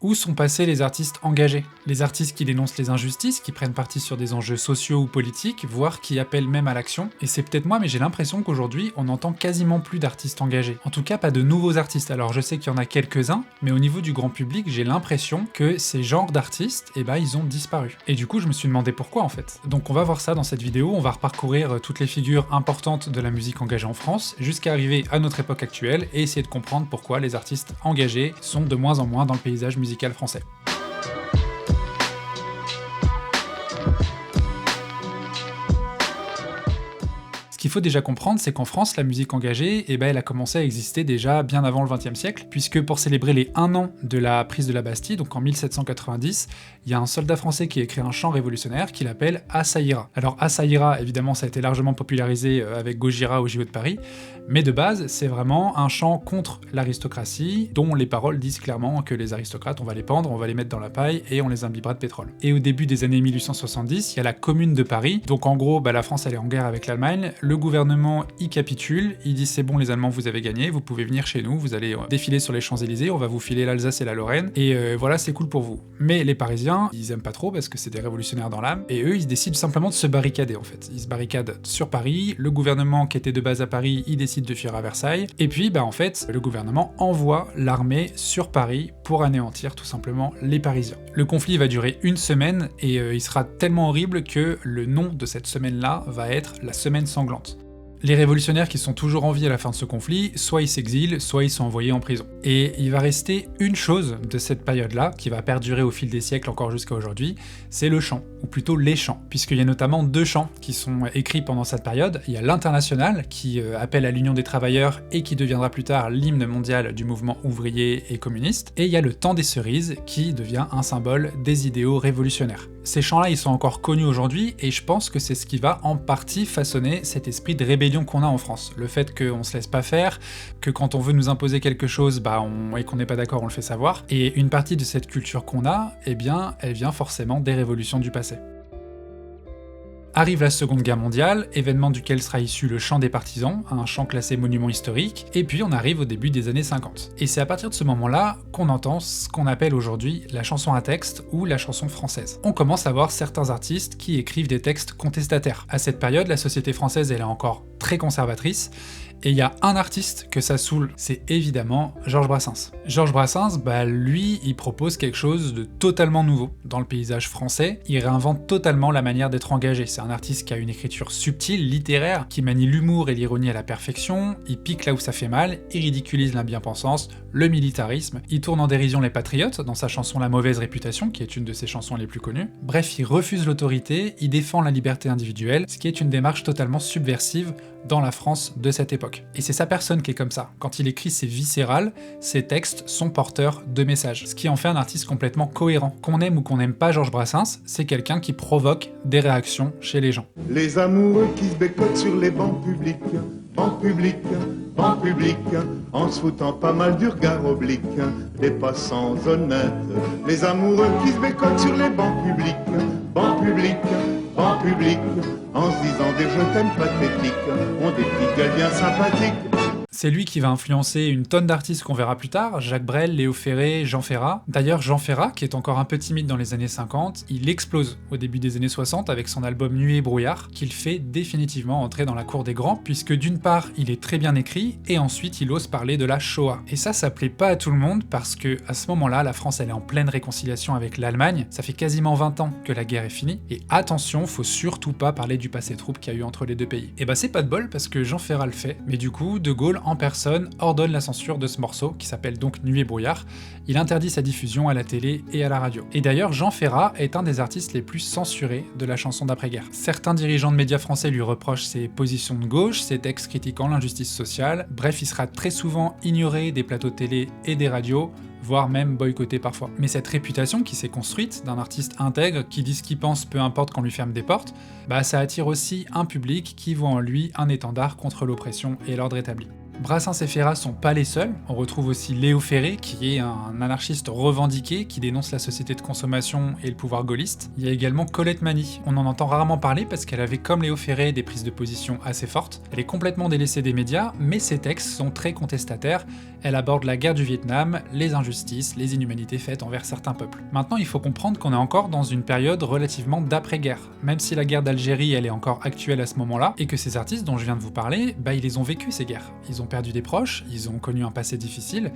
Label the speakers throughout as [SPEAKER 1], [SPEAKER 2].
[SPEAKER 1] Où sont passés les artistes engagés? Les artistes qui dénoncent les injustices, qui prennent parti sur des enjeux sociaux ou politiques, voire qui appellent même à l'action. Et c'est peut-être moi, mais j'ai l'impression qu'aujourd'hui, on n'entend quasiment plus d'artistes engagés. En tout cas, pas de nouveaux artistes. Alors je sais qu'il y en a quelques-uns, mais au niveau du grand public, j'ai l'impression que ces genres d'artistes, ils ont disparu. Et du coup, je me suis demandé pourquoi en fait. Donc on va voir ça dans cette vidéo, on va reparcourir toutes les figures importantes de la musique engagée en France, jusqu'à arriver à notre époque actuelle, et essayer de comprendre pourquoi les artistes engagés sont de moins en moins dans le paysage musical français. Ce qu'il faut déjà comprendre, c'est qu'en France, la musique engagée, elle a commencé à exister déjà bien avant le XXe siècle, puisque pour célébrer les 1 an de la prise de la Bastille, donc en 1790, il y a un soldat français qui a écrit un chant révolutionnaire qu'il appelle « À ça ira ». Alors « À ça ira », évidemment, ça a été largement popularisé avec Gauguin au JO de Paris, mais de base, c'est vraiment un chant contre l'aristocratie, dont les paroles disent clairement que les aristocrates, on va les pendre, on va les mettre dans la paille et on les imbibera de pétrole. Et au début des années 1870, il y a la Commune de Paris, donc en gros, la France elle est en guerre avec l'Allemagne, le gouvernement y capitule, il dit c'est bon les Allemands vous avez gagné, vous pouvez venir chez nous, vous allez défiler sur les Champs-Élysées, on va vous filer l'Alsace et la Lorraine, et voilà c'est cool pour vous. Mais les Parisiens, ils aiment pas trop parce que c'est des révolutionnaires dans l'âme, et eux ils décident simplement de se barricader en fait. Ils se barricadent sur Paris, le gouvernement qui était de base à Paris, il décide de fuir à Versailles, et puis en fait le gouvernement envoie l'armée sur Paris pour anéantir tout simplement les Parisiens. Le conflit va durer 1 semaine, et il sera tellement horrible que le nom de cette semaine-là va être la semaine sanglante. Les révolutionnaires qui sont toujours en vie à la fin de ce conflit, soit ils s'exilent, soit ils sont envoyés en prison. Et il va rester une chose de cette période-là, qui va perdurer au fil des siècles encore jusqu'à aujourd'hui, c'est le chant, ou plutôt les chants, puisqu'il y a notamment 2 chants qui sont écrits pendant cette période. Il y a l'International, qui appelle à l'union des travailleurs et qui deviendra plus tard l'hymne mondial du mouvement ouvrier et communiste, et il y a le Temps des cerises, qui devient un symbole des idéaux révolutionnaires. Ces chants-là, ils sont encore connus aujourd'hui, et je pense que c'est ce qui va en partie façonner cet esprit de rébellion qu'on a en France. Le fait qu'on se laisse pas faire, que quand on veut nous imposer quelque chose, et qu'on n'est pas d'accord, on le fait savoir. Et une partie de cette culture qu'on a, elle vient forcément des révolutions du passé. Arrive la Seconde Guerre mondiale, événement duquel sera issu le chant des partisans, un chant classé monument historique, et puis on arrive au début des années 50. Et c'est à partir de ce moment-là qu'on entend ce qu'on appelle aujourd'hui la chanson à texte ou la chanson française. On commence à voir certains artistes qui écrivent des textes contestataires. À cette période, la société française elle est encore très conservatrice, et il y a un artiste que ça saoule, c'est évidemment Georges Brassens. Georges Brassens, lui, il propose quelque chose de totalement nouveau dans le paysage français, il réinvente totalement la manière d'être engagé. C'est un artiste qui a une écriture subtile, littéraire, qui manie l'humour et l'ironie à la perfection, il pique là où ça fait mal, il ridiculise la bien-pensance, le militarisme, il tourne en dérision les patriotes dans sa chanson La Mauvaise Réputation, qui est une de ses chansons les plus connues. Bref, il refuse l'autorité, il défend la liberté individuelle, ce qui est une démarche totalement subversive dans la France de cette époque. Et c'est sa personne qui est comme ça. Quand il écrit, c'est viscéral, ses textes sont porteurs de messages, ce qui en fait un artiste complètement cohérent. Qu'on aime ou qu'on n'aime pas Georges Brassens, c'est quelqu'un qui provoque des réactions chez les gens.
[SPEAKER 2] Les amoureux qui se bécotent sur les bancs publics, bancs publics, bancs publics, en se foutant pas mal du regard oblique des passants honnêtes. Les amoureux qui se bécotent sur les bancs publics, bancs publics, bancs publics, en se disant des je t'aime pathétiques, ont des petites gueules bien sympathiques.
[SPEAKER 1] C'est lui qui va influencer une tonne d'artistes qu'on verra plus tard, Jacques Brel, Léo Ferré, Jean Ferrat. D'ailleurs, Jean Ferrat, qui est encore un peu timide dans les années 50, il explose au début des années 60 avec son album Nuit et brouillard, qu'il fait définitivement entrer dans la cour des grands, puisque d'une part, il est très bien écrit, et ensuite il ose parler de la Shoah. Et ça plaît pas à tout le monde, parce que à ce moment-là, la France elle est en pleine réconciliation avec l'Allemagne, ça fait quasiment 20 ans que la guerre est finie, et attention, faut surtout pas parler du passé trouble qu'il y a eu entre les deux pays. Et c'est pas de bol, parce que Jean Ferrat le fait, mais du coup, De Gaulle en personne ordonne la censure de ce morceau, qui s'appelle donc Nuit et brouillard. Il interdit sa diffusion à la télé et à la radio. Et d'ailleurs, Jean Ferrat est un des artistes les plus censurés de la chanson d'après-guerre. Certains dirigeants de médias français lui reprochent ses positions de gauche, ses textes critiquant l'injustice sociale, bref, il sera très souvent ignoré des plateaux télé et des radios, voire même boycotté parfois. Mais cette réputation qui s'est construite d'un artiste intègre qui dit ce qu'il pense peu importe qu'on lui ferme des portes, ça attire aussi un public qui voit en lui un étendard contre l'oppression et l'ordre établi. Brassens et Ferrat sont pas les seuls, on retrouve aussi Léo Ferré, qui est un anarchiste revendiqué, qui dénonce la société de consommation et le pouvoir gaulliste. Il y a également Colette Mani, on en entend rarement parler parce qu'elle avait comme Léo Ferré des prises de position assez fortes, elle est complètement délaissée des médias, mais ses textes sont très contestataires, Elle aborde la guerre du Vietnam, les injustices, les inhumanités faites envers certains peuples. Maintenant, il faut comprendre qu'on est encore dans une période relativement d'après-guerre, même si la guerre d'Algérie elle est encore actuelle à ce moment-là, et que ces artistes dont je viens de vous parler, ils les ont vécu ces guerres. Ils ont perdu des proches, ils ont connu un passé difficile,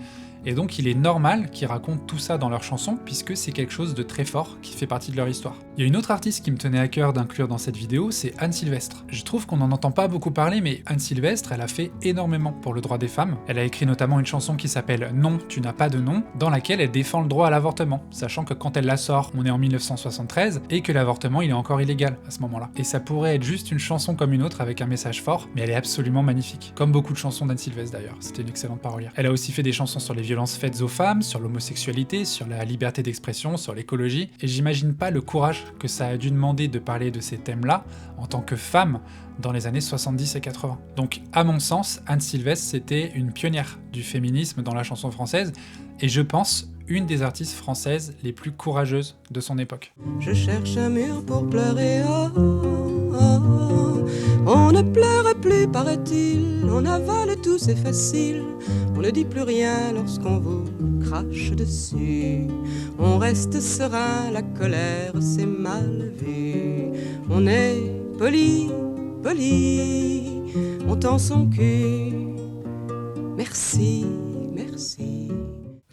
[SPEAKER 1] et donc il est normal qu'ils racontent tout ça dans leurs chansons, puisque c'est quelque chose de très fort qui fait partie de leur histoire. Il y a une autre artiste qui me tenait à cœur d'inclure dans cette vidéo, c'est Anne Sylvestre. Je trouve qu'on n'en entend pas beaucoup parler, mais Anne Sylvestre, elle a fait énormément pour le droit des femmes. Elle a écrit notamment une chanson qui s'appelle « Non, tu n'as pas de nom », dans laquelle elle défend le droit à l'avortement, sachant que quand elle la sort, on est en 1973, et que l'avortement il est encore illégal à ce moment-là. Et ça pourrait être juste une chanson comme une autre avec un message fort, mais elle est absolument magnifique. Comme beaucoup de chansons d'Anne Sylvestre d'ailleurs, c'était une excellente parolière. Elle a aussi fait des chansons sur les violences faites aux femmes, sur l'homosexualité, sur la liberté d'expression, sur l'écologie, et j'imagine pas le courage que ça a dû demander de parler de ces thèmes-là en tant que femme dans les années 70 et 80. Donc à mon sens, Anne Sylvestre c'était une pionnière du féminisme dans la chanson française, et je pense une des artistes françaises les plus courageuses de son époque.
[SPEAKER 3] Je cherche un mur pour pleurer, oh, oh, oh. On ne pleure plus, paraît-il, on avale tout, c'est facile. On ne dit plus rien lorsqu'on vous crache dessus. On reste serein, la colère c'est mal vu. On est poli, poli, on tend son cul. Merci, merci.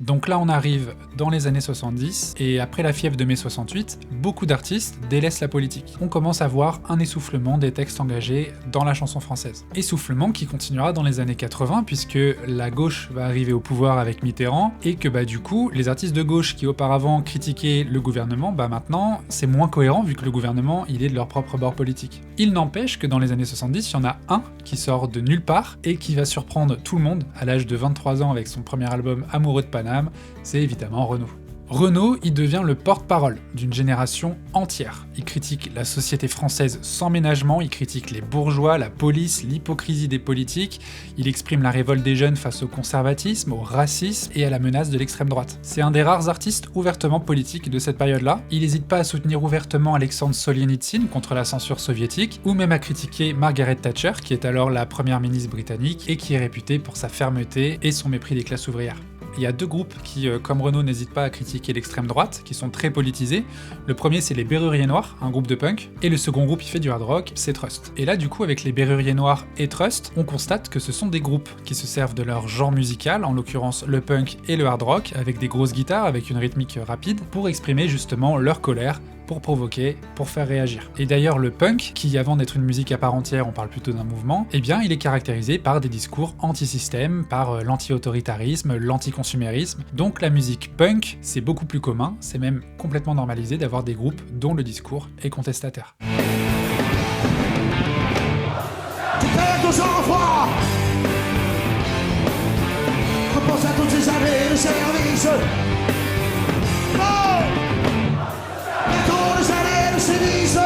[SPEAKER 1] Donc là on arrive dans les années 70, et après la fièvre de mai 68, beaucoup d'artistes délaissent la politique. On commence à voir un essoufflement des textes engagés dans la chanson française. Essoufflement qui continuera dans les années 80, puisque la gauche va arriver au pouvoir avec Mitterrand, et que du coup, les artistes de gauche qui auparavant critiquaient le gouvernement, maintenant c'est moins cohérent vu que le gouvernement il est de leur propre bord politique. Il n'empêche que dans les années 70, il y en a un qui sort de nulle part, et qui va surprendre tout le monde à l'âge de 23 ans avec son premier album Amoureux de Paname, c'est évidemment Renaud. Renaud, il devient le porte-parole d'une génération entière. Il critique la société française sans ménagement, il critique les bourgeois, la police, l'hypocrisie des politiques, il exprime la révolte des jeunes face au conservatisme, au racisme et à la menace de l'extrême droite. C'est un des rares artistes ouvertement politiques de cette période-là. Il n'hésite pas à soutenir ouvertement Alexandre Solzhenitsyn contre la censure soviétique, ou même à critiquer Margaret Thatcher, qui est alors la première ministre britannique et qui est réputée pour sa fermeté et son mépris des classes ouvrières. Il y a deux groupes qui, comme Renaud, n'hésitent pas à critiquer l'extrême droite, qui sont très politisés. Le premier, c'est les Béruriers Noirs, un groupe de punk, et le second groupe qui fait du hard rock, c'est Trust. Et là, du coup, avec les Béruriers Noirs et Trust, on constate que ce sont des groupes qui se servent de leur genre musical, en l'occurrence le punk et le hard rock, avec des grosses guitares, avec une rythmique rapide, pour exprimer justement leur colère, pour provoquer, pour faire réagir. Et d'ailleurs le punk, qui avant d'être une musique à part entière, on parle plutôt d'un mouvement, il est caractérisé par des discours anti-système, par l'anti-autoritarisme, l'anti-consumérisme. Donc la musique punk, c'est beaucoup plus commun, c'est même complètement normalisé d'avoir des groupes dont le discours est contestataire.
[SPEAKER 4] Tu perds ton sang-froid. Repense à toutes ces années de service. Oh, bientôt les années de sévice.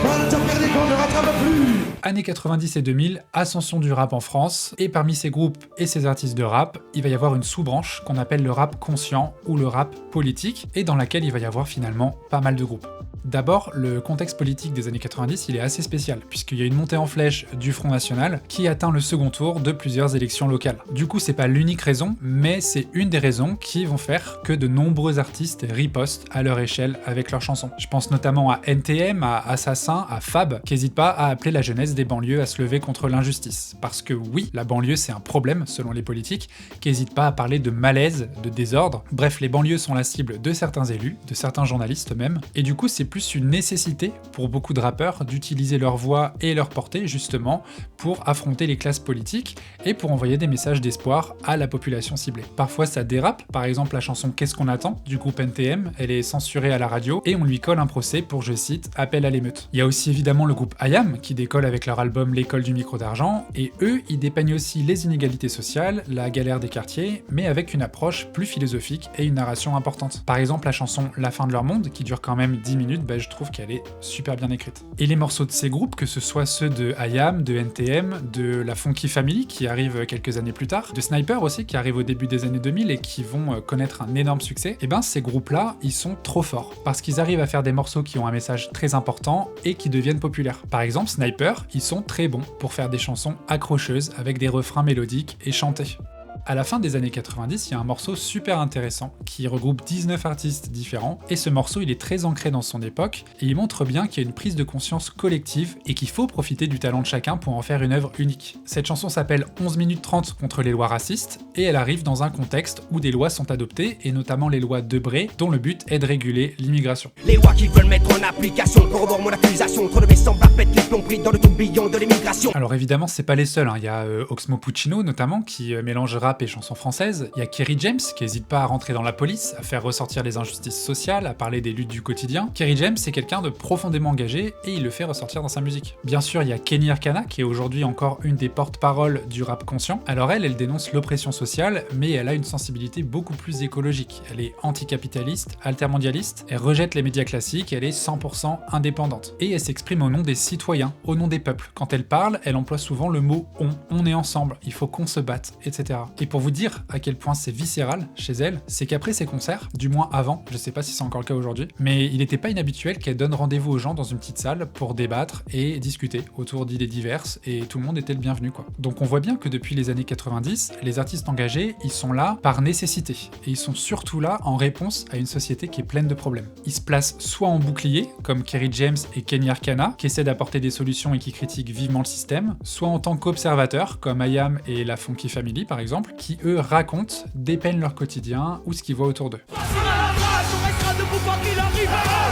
[SPEAKER 4] Quand le temps perdu qu'on ne rattrape plus.
[SPEAKER 1] Années 90 et 2000, ascension du rap en France, et parmi ces groupes et ces artistes de rap, il va y avoir une sous-branche qu'on appelle le rap conscient ou le rap politique, et dans laquelle il va y avoir finalement pas mal de groupes. D'abord, le contexte politique des années 90, il est assez spécial, puisqu'il y a une montée en flèche du Front National qui atteint le second tour de plusieurs élections locales. Du coup, c'est pas l'unique raison, mais c'est une des raisons qui vont faire que de nombreux artistes ripostent à leur échelle avec leurs chansons. Je pense notamment à NTM, à Assassin, à Fab, qui n'hésitent pas à appeler la jeunesse des banlieues à se lever contre l'injustice. Parce que oui, la banlieue c'est un problème selon les politiques, qui n'hésitent pas à parler de malaise, de désordre. Bref, les banlieues sont la cible de certains élus, de certains journalistes même, et du coup c'est plus une nécessité pour beaucoup de rappeurs d'utiliser leur voix et leur portée justement pour affronter les classes politiques et pour envoyer des messages d'espoir à la population ciblée. Parfois ça dérape, par exemple la chanson Qu'est-ce qu'on attend du groupe NTM, elle est censurée à la radio et on lui colle un procès pour, je cite, appel à l'émeute. Il y a aussi évidemment le groupe IAM qui décolle avec leur album L'école du micro d'argent, et eux ils dépeignent aussi les inégalités sociales, la galère des quartiers, mais avec une approche plus philosophique et une narration importante. Par exemple la chanson La fin de leur monde qui dure quand même 10 minutes, je trouve qu'elle est super bien écrite. Et les morceaux de ces groupes, que ce soit ceux de IAM, de NTM, de la Funky Family qui arrive quelques années plus tard, de Sniper aussi qui arrive au début des années 2000 et qui vont connaître un énorme succès, et ces groupes-là, ils sont trop forts parce qu'ils arrivent à faire des morceaux qui ont un message très important et qui deviennent populaires. Par exemple, Sniper, ils sont très bons pour faire des chansons accrocheuses avec des refrains mélodiques et chantés. À la fin des années 90, il y a un morceau super intéressant qui regroupe 19 artistes différents, et ce morceau il est très ancré dans son époque, et il montre bien qu'il y a une prise de conscience collective et qu'il faut profiter du talent de chacun pour en faire une œuvre unique. Cette chanson s'appelle 11 minutes 30 contre les lois racistes, et elle arrive dans un contexte où des lois sont adoptées, et notamment les lois Debré, dont le but est de réguler l'immigration.
[SPEAKER 5] Les lois qui veulent mettre en application corroborent mon accusation. Trop de mes semblables pètent les plombs pris dans le tourbillon de l'immigration.
[SPEAKER 1] Alors évidemment, c'est pas les seuls, il y a Oxmo Puccino notamment, qui mélange rap et chansons françaises. Il y a Kerry James, qui hésite pas à rentrer dans la police, à faire ressortir les injustices sociales, à parler des luttes du quotidien. Kerry James, c'est quelqu'un de profondément engagé, et il le fait ressortir dans sa musique. Bien sûr, il y a Kenny Arcana, qui est aujourd'hui encore une des porte-paroles du rap conscient. Alors elle dénonce l'oppression sociale, mais elle a une sensibilité beaucoup plus écologique. Elle est anticapitaliste, altermondialiste, elle rejette les médias classiques, elle est 100% indépendante. Et elle s'exprime au nom des citoyens, au nom des peuples. Quand elle parle, elle emploie souvent le mot on est ensemble, il faut qu'on se batte, etc. Et pour vous dire à quel point c'est viscéral chez elle, c'est qu'après ses concerts, du moins avant, je sais pas si c'est encore le cas aujourd'hui, mais il n'était pas inhabituel qu'elle donne rendez-vous aux gens dans une petite salle pour débattre et discuter autour d'idées diverses, et tout le monde était le bienvenu quoi. Donc on voit bien que depuis les années 90, les artistes engagés, ils sont là par nécessité, et ils sont surtout là en réponse à une société qui est pleine de problèmes. Ils se placent soit en bouclier, comme Kerry James et Kenny Arcana, qui essaient d'apporter des solutions et qui critiquent vivement le système, soit en tant qu'observateurs, comme IAM et la Funky Family par exemple, qui eux racontent, dépeignent leur quotidien ou ce qu'ils voient autour d'eux.
[SPEAKER 5] On restera debout quoi qu'il arrive.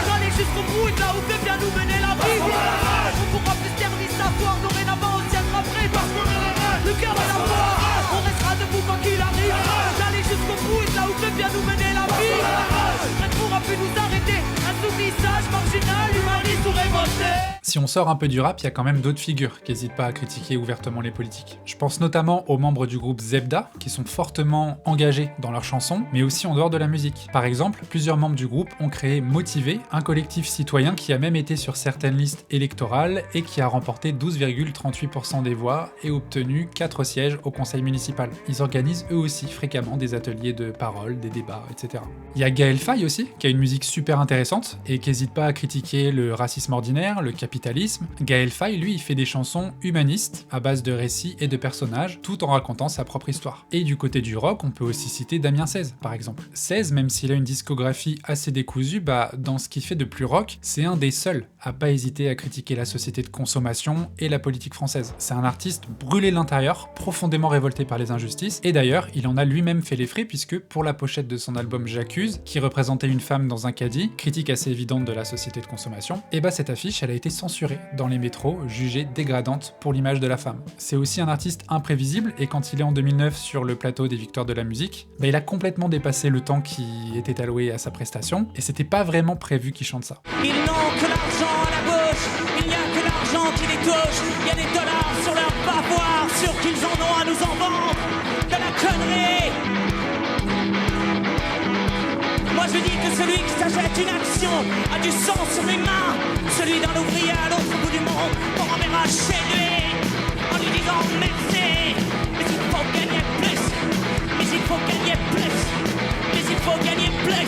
[SPEAKER 5] J'allais jusqu'au bout et là où fait bien nous mener la vie. On pourra plus terminer sa foi, dorénavant on tiendra prêt. Le cœur et la foi. On restera debout quoi qu'il arrive. J'allais jusqu'au bout et là où fait bien nous mener la vie. Rien ne pourra plus nous arrêter. Insoumisage, marginal, humaniste ou révolté.
[SPEAKER 1] Si on sort un peu du rap, il y a quand même d'autres figures qui n'hésitent pas à critiquer ouvertement les politiques. Je pense notamment aux membres du groupe Zebda, qui sont fortement engagés dans leurs chansons, mais aussi en dehors de la musique. Par exemple, plusieurs membres du groupe ont créé Motivé, un collectif citoyen qui a même été sur certaines listes électorales et qui a remporté 12,38% des voix et obtenu 4 sièges au conseil municipal. Ils organisent eux aussi fréquemment des ateliers de parole, des débats, etc. Il y a Gaël Faye aussi, qui a une musique super intéressante et qui n'hésite pas à critiquer le racisme ordinaire, le capitalisme. Gaël Faye, lui, il fait des chansons humanistes à base de récits et de personnages, tout en racontant sa propre histoire. Et du côté du rock, on peut aussi citer Damien Seize, par exemple. Seize, même s'il a une discographie assez décousue, dans ce qu'il fait de plus rock, c'est un des seuls à pas hésiter à critiquer la société de consommation et la politique française. C'est un artiste brûlé de l'intérieur, profondément révolté par les injustices, et d'ailleurs, il en a lui-même fait les frais, puisque pour la pochette de son album J'accuse, qui représentait une femme dans un caddie, critique assez évidente de la société de consommation, et cette affiche, elle a été censurée dans les métros, jugée dégradante pour l'image de la femme. C'est aussi un artiste imprévisible, et quand il est en 2009 sur le plateau des Victoires de la musique, il a complètement dépassé le temps qui était alloué à sa prestation, et c'était pas vraiment prévu qu'il chante ça.
[SPEAKER 5] Ils n'ont que l'argent à la bouche, il n'y a que l'argent qui les touche. Il y a des dollars sur leur bavoir, sûr qu'ils en ont à nous en vendre. De la connerie. Moi je dis que celui qui s'achète une action a du sang sur les mains. Celui d'un ouvrier à l'autre bout du monde pour en verra chez lui en lui disant merci. Mais il faut gagner plus. Mais il faut gagner plus. Mais il faut gagner plus.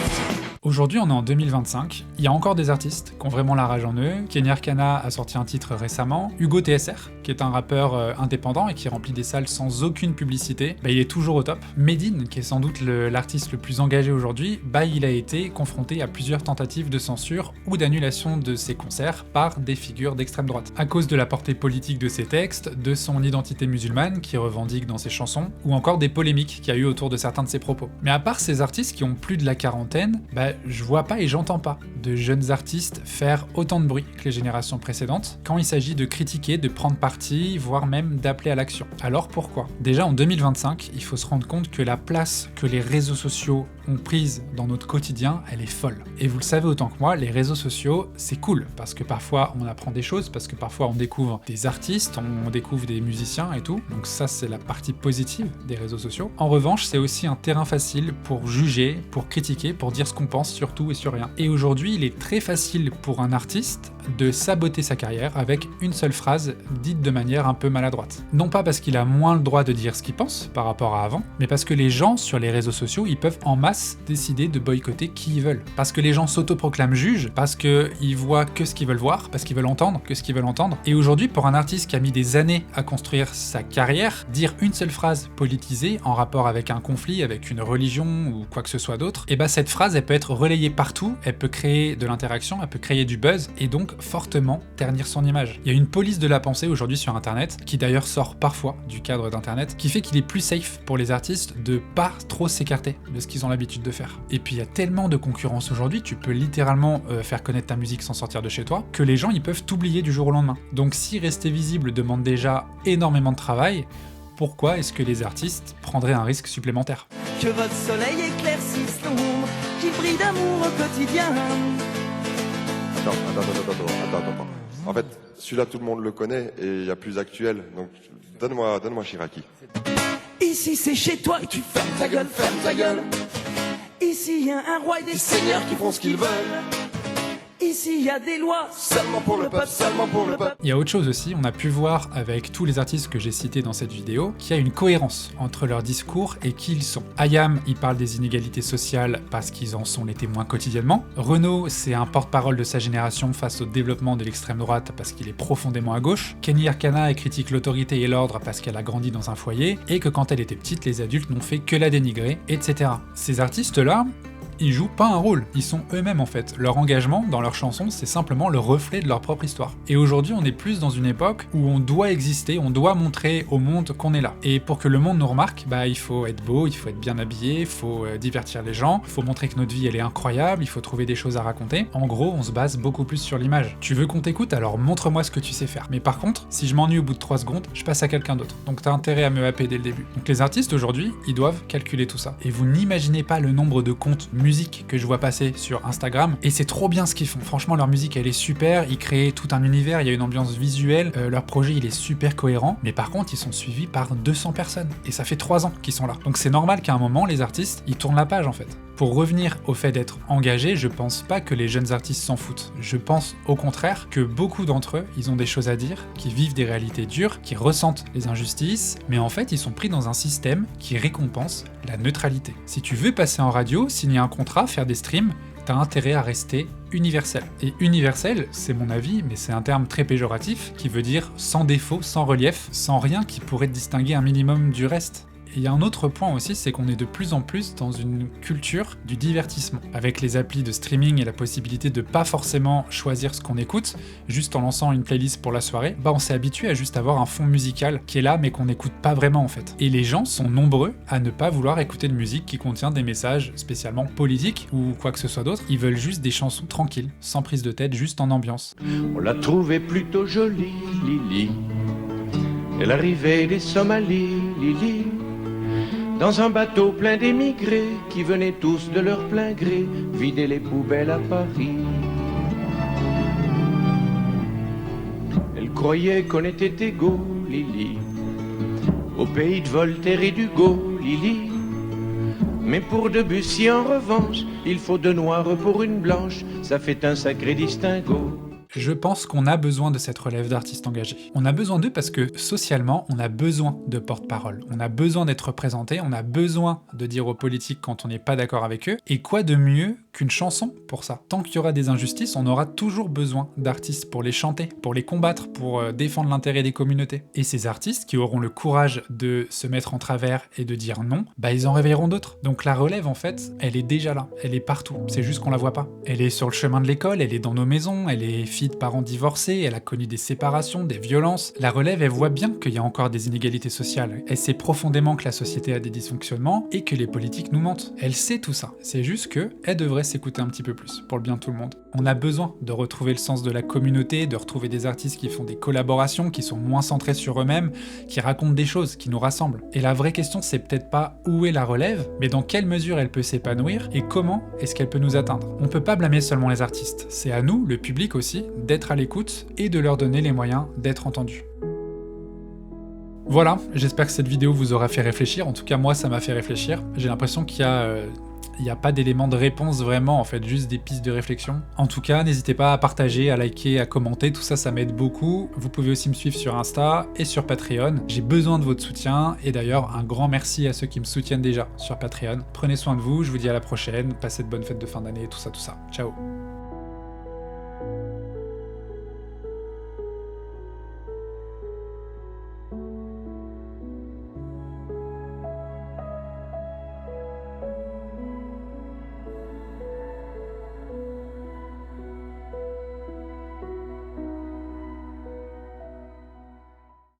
[SPEAKER 1] Aujourd'hui, on est en 2025, il y a encore des artistes qui ont vraiment la rage en eux. Kenny Arcana a sorti un titre récemment. Hugo TSR, qui est un rappeur indépendant et qui remplit des salles sans aucune publicité, il est toujours au top. Medine, qui est sans doute l'artiste le plus engagé aujourd'hui, il a été confronté à plusieurs tentatives de censure ou d'annulation de ses concerts par des figures d'extrême droite, à cause de la portée politique de ses textes, de son identité musulmane qu'il revendique dans ses chansons, ou encore des polémiques qu'il y a eu autour de certains de ses propos. Mais à part ces artistes qui ont plus de la quarantaine, je vois pas et j'entends pas de jeunes artistes faire autant de bruit que les générations précédentes quand il s'agit de critiquer, de prendre parti, voire même d'appeler à l'action. Alors pourquoi ? Déjà en 2025, il faut se rendre compte que la place que les réseaux sociaux ont prise dans notre quotidien, elle est folle. Et vous le savez autant que moi, les réseaux sociaux, c'est cool, parce que parfois on apprend des choses, parce que parfois on découvre des artistes, on découvre des musiciens et tout, donc ça c'est la partie positive des réseaux sociaux. En revanche, c'est aussi un terrain facile pour juger, pour critiquer, pour dire ce qu'on pense sur tout et sur rien. Et aujourd'hui, il est très facile pour un artiste de saboter sa carrière avec une seule phrase dite de manière un peu maladroite. Non pas parce qu'il a moins le droit de dire ce qu'il pense par rapport à avant, mais parce que les gens sur les réseaux sociaux, ils peuvent en masse décider de boycotter qui ils veulent. Parce que les gens s'autoproclament juges, parce qu'ils voient que ce qu'ils veulent voir, parce qu'ils veulent entendre que ce qu'ils veulent entendre. Et aujourd'hui, pour un artiste qui a mis des années à construire sa carrière, dire une seule phrase politisée en rapport avec un conflit, avec une religion ou quoi que ce soit d'autre, et bah cette phrase, elle peut être relayée partout, elle peut créer de l'interaction, elle peut créer du buzz, et donc fortement ternir son image. Il y a une police de la pensée aujourd'hui sur Internet, qui d'ailleurs sort parfois du cadre d'Internet, qui fait qu'il est plus safe pour les artistes de pas trop s'écarter de ce qu'ils ont l'habitude de faire. Et puis il y a tellement de concurrence aujourd'hui, tu peux littéralement faire connaître ta musique sans sortir de chez toi, que les gens ils peuvent t'oublier du jour au lendemain. Donc si rester visible demande déjà énormément de travail, pourquoi est-ce que les artistes prendraient un risque supplémentaire ?
[SPEAKER 5] Que votre soleil éclaircisse l'ombre qui brille d'amour au quotidien.
[SPEAKER 6] Attends. En fait, celui-là, tout le monde le connaît et il y a plus actuel. Donc, donne-moi Chiraki.
[SPEAKER 5] Ici c'est chez toi et tu fermes ta gueule. Ici y a un roi et des seigneurs qui font ce qu'ils veulent. Ici, il y a des lois, seulement pour le peuple.
[SPEAKER 1] Il y a autre chose aussi, on a pu voir avec tous les artistes que j'ai cités dans cette vidéo qu'il y a une cohérence entre leur discours et qui ils sont. IAM, il parle des inégalités sociales parce qu'ils en sont les témoins quotidiennement. Renaud, c'est un porte-parole de sa génération face au développement de l'extrême droite parce qu'il est profondément à gauche. Kenny Arcana, elle critique l'autorité et l'ordre parce qu'elle a grandi dans un foyer et que quand elle était petite, les adultes n'ont fait que la dénigrer, etc. Ces artistes-là, ils jouent pas un rôle, ils sont eux-mêmes en fait. Leur engagement dans leurs chansons, c'est simplement le reflet de leur propre histoire. Et aujourd'hui, on est plus dans une époque où on doit exister, on doit montrer au monde qu'on est là. Et pour que le monde nous remarque, bah il faut être beau, il faut être bien habillé, il faut divertir les gens, il faut montrer que notre vie elle est incroyable, il faut trouver des choses à raconter. En gros, on se base beaucoup plus sur l'image. Tu veux qu'on t'écoute, alors montre-moi ce que tu sais faire. Mais par contre, si je m'ennuie au bout de 3 secondes, je passe à quelqu'un d'autre. Donc t'as intérêt à me happer dès le début. Donc les artistes aujourd'hui, ils doivent calculer tout ça. Et vous n'imaginez pas le nombre de comptes musique que je vois passer sur Instagram, et c'est trop bien ce qu'ils font. Franchement, leur musique elle est super, ils créent tout un univers, il y a une ambiance visuelle, leur projet il est super cohérent, mais par contre ils sont suivis par 200 personnes, et ça fait 3 ans qu'ils sont là. Donc c'est normal qu'à un moment les artistes ils tournent la page en fait. Pour revenir au fait d'être engagé, je pense pas que les jeunes artistes s'en foutent. Je pense au contraire que beaucoup d'entre eux, ils ont des choses à dire, qui vivent des réalités dures, qui ressentent les injustices, mais en fait ils sont pris dans un système qui récompense la neutralité. Si tu veux passer en radio, signer un contrat, faire des streams, t'as intérêt à rester universel. Et universel, c'est mon avis, mais c'est un terme très péjoratif qui veut dire sans défaut, sans relief, sans rien qui pourrait distinguer un minimum du reste. Et il y a un autre point aussi, c'est qu'on est de plus en plus dans une culture du divertissement. Avec les applis de streaming et la possibilité de pas forcément choisir ce qu'on écoute, juste en lançant une playlist pour la soirée, bah on s'est habitué à juste avoir un fond musical qui est là mais qu'on n'écoute pas vraiment en fait. Et les gens sont nombreux à ne pas vouloir écouter de musique qui contient des messages spécialement politiques ou quoi que ce soit d'autre. Ils veulent juste des chansons tranquilles, sans prise de tête, juste en ambiance.
[SPEAKER 7] On l'a trouvée plutôt jolie, Lily. Elle arrivait des Somalies, Lily. Dans un bateau plein d'émigrés qui venaient tous de leur plein gré vider les poubelles à Paris. Elle croyait qu'on était égaux, Lily, au pays de Voltaire et d'Hugo, Lily. Mais pour Debussy en revanche, il faut 2 noirs pour une blanche, ça fait un sacré distinguo.
[SPEAKER 1] Je pense qu'on a besoin de cette relève d'artistes engagés. On a besoin d'eux parce que socialement, on a besoin de porte-parole. On a besoin d'être représenté, on a besoin de dire aux politiques quand on n'est pas d'accord avec eux. Et quoi de mieux qu'une chanson pour ça ? Tant qu'il y aura des injustices, on aura toujours besoin d'artistes pour les chanter, pour les combattre, pour défendre l'intérêt des communautés. Et ces artistes qui auront le courage de se mettre en travers et de dire non, bah ils en réveilleront d'autres. Donc la relève en fait, elle est déjà là, elle est partout. C'est juste qu'on la voit pas. Elle est sur le chemin de l'école, elle est dans nos maisons, elle est fille de parents divorcés, elle a connu des séparations, des violences. La relève, elle voit bien qu'il y a encore des inégalités sociales. Elle sait profondément que la société a des dysfonctionnements et que les politiques nous mentent. Elle sait tout ça. C'est juste que elle devrait s'écouter un petit peu plus pour le bien de tout le monde. On a besoin de retrouver le sens de la communauté, de retrouver des artistes qui font des collaborations, qui sont moins centrés sur eux-mêmes, qui racontent des choses, qui nous rassemblent. Et la vraie question, c'est peut-être pas où est la relève, mais dans quelle mesure elle peut s'épanouir et comment est-ce qu'elle peut nous atteindre. On peut pas blâmer seulement les artistes. C'est à nous, le public aussi, d'être à l'écoute et de leur donner les moyens d'être entendus. Voilà, j'espère que cette vidéo vous aura fait réfléchir. En tout cas, moi, ça m'a fait réfléchir. J'ai l'impression qu'il y a il n'y a pas d'éléments de réponse vraiment, en fait, juste des pistes de réflexion. En tout cas, n'hésitez pas à partager, à liker, à commenter, tout ça, ça m'aide beaucoup. Vous pouvez aussi me suivre sur Insta et sur Patreon. J'ai besoin de votre soutien, et d'ailleurs, un grand merci à ceux qui me soutiennent déjà sur Patreon. Prenez soin de vous, je vous dis à la prochaine, passez de bonnes fêtes de fin d'année, tout ça, tout ça. Ciao.